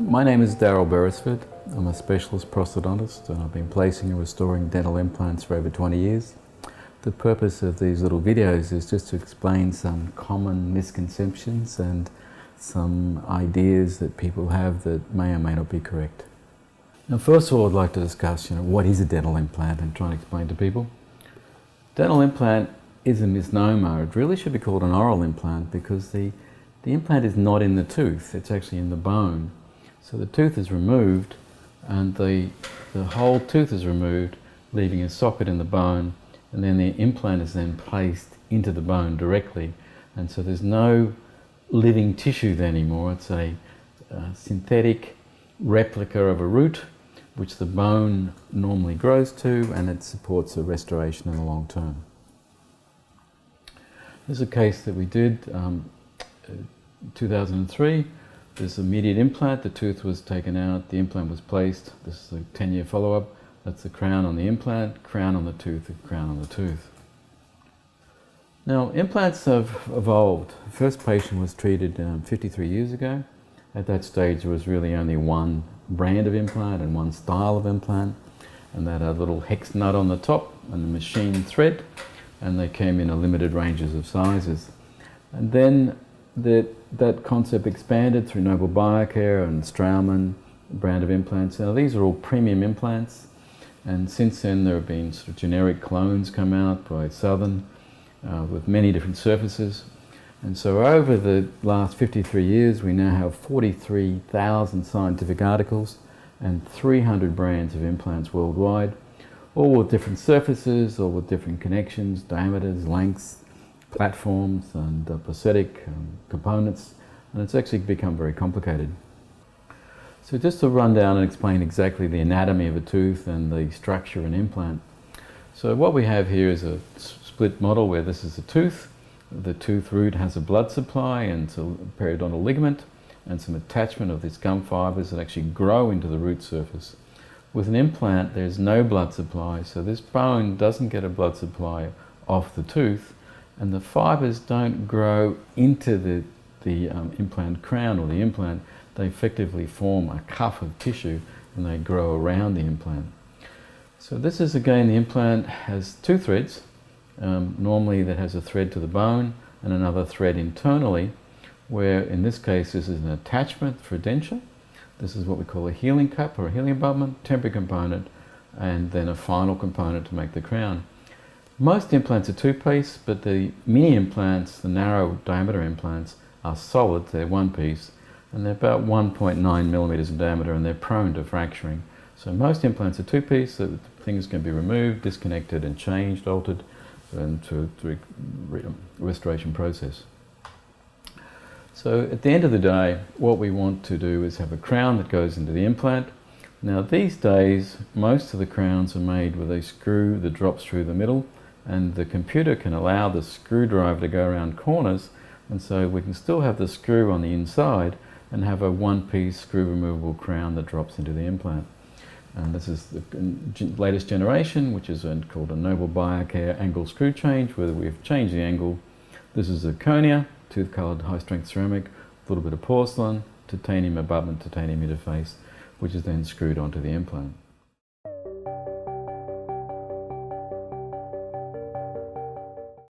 My name is Beresford. I'm a specialist prosthodontist and I've been placing and restoring dental implants for over 20 years. The purpose of these little videos is just to explain some common misconceptions and some ideas that people have that may or may not be correct. Now, first of all, I'd like to discuss what is a dental implant and try and explain to people. Dental implant is a misnomer. It really should be called an oral implant because the implant is not in the tooth, it's actually in the bone. So the tooth is removed and the whole tooth is removed, leaving a socket in the bone, and then the implant is then placed into the bone directly. And so there's no living tissue there anymore. It's a synthetic replica of a root which the bone normally grows to, and it supports a restoration in the long term. This is a case that we did 2003. There's an immediate implant. The tooth was taken out, the implant was placed. This is a 10-year follow-up. That's the crown on the implant, crown on the tooth, and crown on the tooth. Now, implants have evolved. The first patient was treated 53 years ago. At that stage, there was really only one brand of implant and one style of implant, and that had a little hex nut on the top and a machine thread, and they came in a limited ranges of sizes. And then that concept expanded through Noble Biocare and Straumann brand of implants. Now, these are all premium implants, and since then there have been sort of generic clones come out by Southern with many different surfaces. And so over the last 53 years we now have 43,000 scientific articles and 300 brands of implants worldwide, all with different surfaces, all with different connections, diameters, lengths, platforms and prosthetic components, and it's actually become very complicated. So just to run down and explain exactly the anatomy of a tooth and the structure of an implant. So what we have here is a split model where this is a tooth. The tooth root has a blood supply and a periodontal ligament and some attachment of these gum fibers that actually grow into the root surface. With an implant there's no blood supply, so this bone doesn't get a blood supply off the tooth, and the fibers don't grow into the implant crown or the implant. They effectively form a cuff of tissue and they grow around the implant. So this is, again, the implant has two threads. Normally that has a thread to the bone and another thread internally, where in this case this is an attachment for denture. This is what we call a healing cup or a healing abutment, temporary component, and then a final component to make the crown. Most implants are two-piece, but the mini implants, the narrow diameter implants, are solid. They're one piece, and they're about 1.9 millimeters in diameter, and they're prone to fracturing. So most implants are two-piece, so that things can be removed, disconnected, and changed, altered, and to restoration process. So at the end of the day, what we want to do is have a crown that goes into the implant. Now these days, most of the crowns are made with a screw that drops through the middle, and the computer can allow the screwdriver to go around corners, and so we can still have the screw on the inside and have a one-piece screw removable crown that drops into the implant. And this is the latest generation, which is called a Noble Biocare angle screw change, where we've changed the angle. This is zirconia, tooth-coloured high-strength ceramic, a little bit of porcelain, titanium abutment, titanium interface, which is then screwed onto the implant.